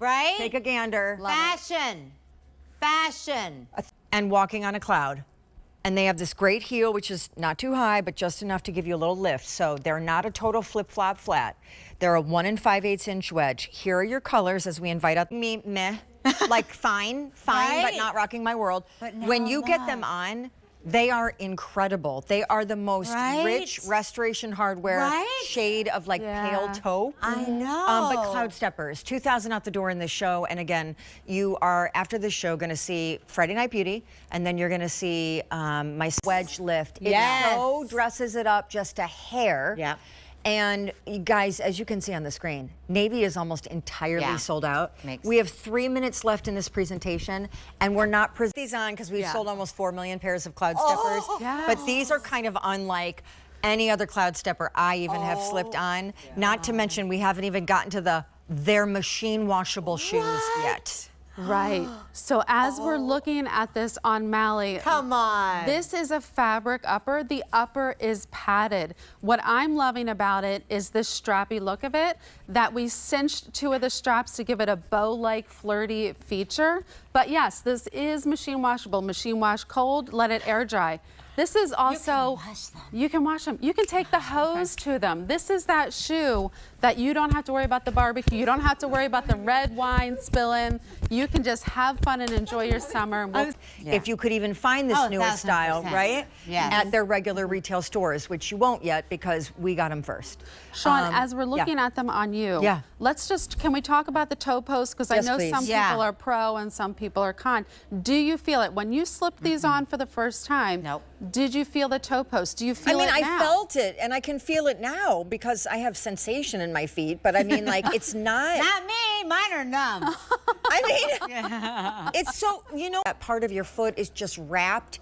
Right? Take a gander. Fashion. Fashion. And walking on a cloud. And they have this great heel, which is not too high, but just enough to give you a little lift. So they're not a total flip-flop flat. They're a 1 5/8 inch wedge. Here are your colors as we invite up me, meh, like fine, right? But not rocking my world. But when you get them on, they are incredible. They are the most rich restoration hardware shade of like pale taupe. I know. But Cloudsteppers, 2,000 out the door in this show. And again, you are, after this show, going to see Friday Night Beauty, and then you're going to see my wedge lift. It so dresses it up just a hair. Yeah. And you guys, as you can see on the screen, navy is almost entirely sold out. We have 3 minutes left in this presentation, and we're not presenting these on because we've sold almost 4 million pairs of Cloudsteppers. But these are kind of unlike any other Cloudstepper I even have slipped on. Not to mention, we haven't even gotten to their machine washable shoes yet. Right. So as we're looking at this on Mally, come on. This is a fabric upper. The upper is padded. What I'm loving about it is the strappy look of it, that we cinched 2 of the straps to give it a bow-like flirty feature. But yes, this is machine washable. Machine wash cold, let it air dry. This is also, you can wash them. You can take the hose to them. This is that shoe that you don't have to worry about the barbecue. You don't have to worry about the red wine spilling. You can just have fun and enjoy your summer. If you could even find this newest style, right? At their regular retail stores, which you won't yet because we got them first. Shawn, as we're looking at them on you, let's just, can we talk about the toe post? Because I know some people are pro and some people are con. Do you feel it? When you slipped these on for the first time, did you feel the toe post? Do you feel it now? I felt it, and I can feel it now because I have sensation in my feet, but I mean, like, it's not... Not me, mine are numb. I mean, it's so, you know, that part of your foot is just wrapped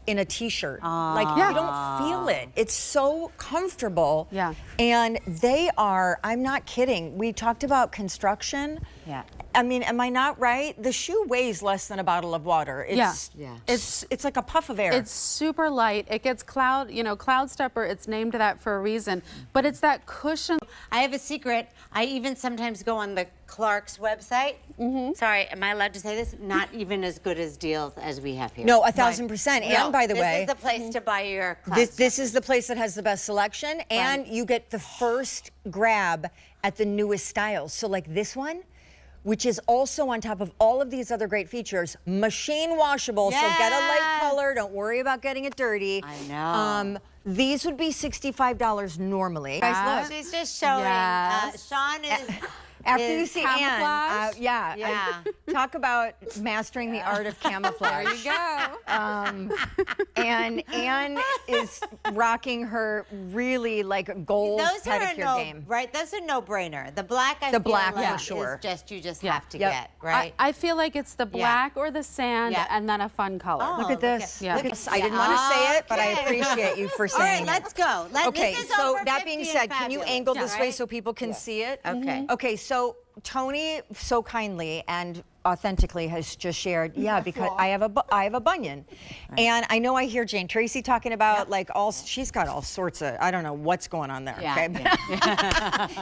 in a t-shirt. Like, you don't feel it. It's so comfortable. Yeah. And they are, I'm not kidding. We talked about construction. Yeah. I mean, am I not right? The shoe weighs less than a bottle of water. It's, it's like a puff of air. It's super light. It gets Cloudstepper, it's named that for a reason, but it's that cushion. I have a secret. I even sometimes go on the Clark's website. Sorry, am I allowed to say this? Not even as good as deals as we have here. No, 1,000%. And by the way, this is the place to buy your Cloudsteppers. This is the place that has the best selection, and you get the first grab at the newest styles. So like this one, which is also on top of all of these other great features, machine washable, so get a light color, don't worry about getting it dirty. I know. These would be $65 normally. Guys, look. She's just showing, Shawn is... After you see Anne, talk about mastering the art of camouflage. There you go. And Anne is rocking her really like gold pedicure game. Right, those are no-brainer. The black, I feel like for sure. is just you just have to get, right? I feel like it's the black or the sand and then a fun color. Oh, look at this. Look at this. I didn't want to say it, but I appreciate you for saying it. All right, let's go. Okay, so that being said, can you angle this way so people can see it? Okay. Okay, so Tony so kindly and authentically has just shared, because I have a bunion. And I know I hear Jane Tracy talking about like she's got all sorts of, I don't know what's going on there.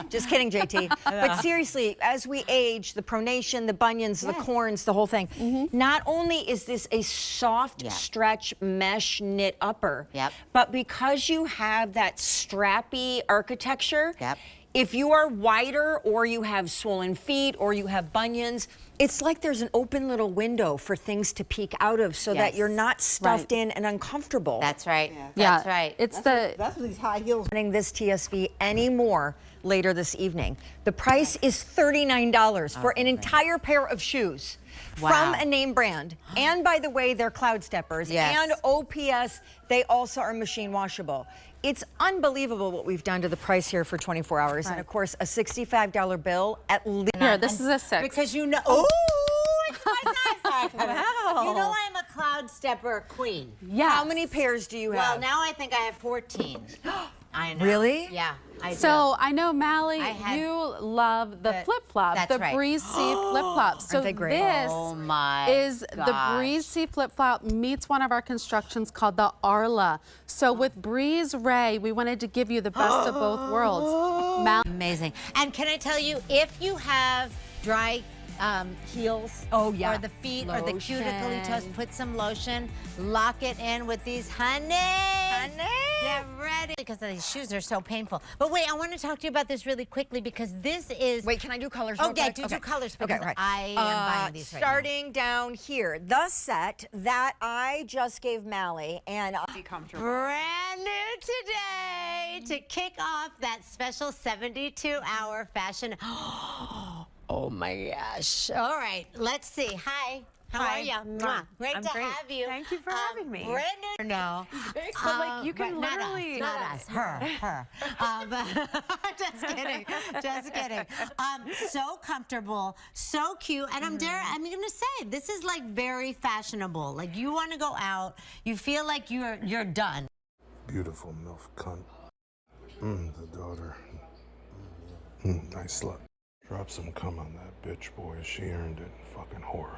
Just kidding, JT. But seriously, as we age, the pronation, the bunions, the corns, the whole thing, not only is this a soft stretch mesh knit upper, but because you have that strappy architecture, if you are wider or you have swollen feet or you have bunions, it's like there's an open little window for things to peek out of so that you're not stuffed in and uncomfortable. That's right. That's right. That's these high heels. This TSV anymore later this evening. The price is $39 for an entire pair of shoes. From a name brand. And by the way, they're Cloudsteppers. And OPS, they also are machine washable. It's unbelievable what we've done to the price here for 24 hours. And of course, a $65 bill at least. Here, this is a 6. Because you know, it's my size. Wow. You know I'm a Cloudstepper queen. Yeah. How many pairs do you have? Well, now I think I have 14. I know. Really? Yeah. So I know, Mally, you love the flip-flop, the Breeze C flip-flop. So this is the Breeze C flip-flop meets one of our constructions called the Arla. So with Breeze Ray, we wanted to give you the best of both worlds. Amazing. And can I tell you, if you have dry heels. Oh, yeah. Or the feet or the cuticle toes. Lotion. Put some lotion. Lock it in with these honey. Get ready. Because these shoes are so painful. But wait, I want to talk to you about this really quickly because this is. Wait, can I do colors? Oh, real yeah, quick? do colors because right. I am buying these right now. Starting down here, the set that I just gave Mally, and I'll be comfortable. Brand new today to kick off that special 72-hour fashion. Oh my gosh. All right, let's see. Hi. How Hi. are you? Mwah. Great I'm to great. have you. Thank you for having me. Brand new. No. But, like, you can but literally- Not us. Her. Just kidding. Just kidding. So comfortable, so cute. And I'm going to say, this is like very fashionable. Like you want to go out, you feel like you're done. Beautiful MILF cunt. The daughter. Nice slut. Drop some cum on that bitch, boy. She earned it. Fucking whore.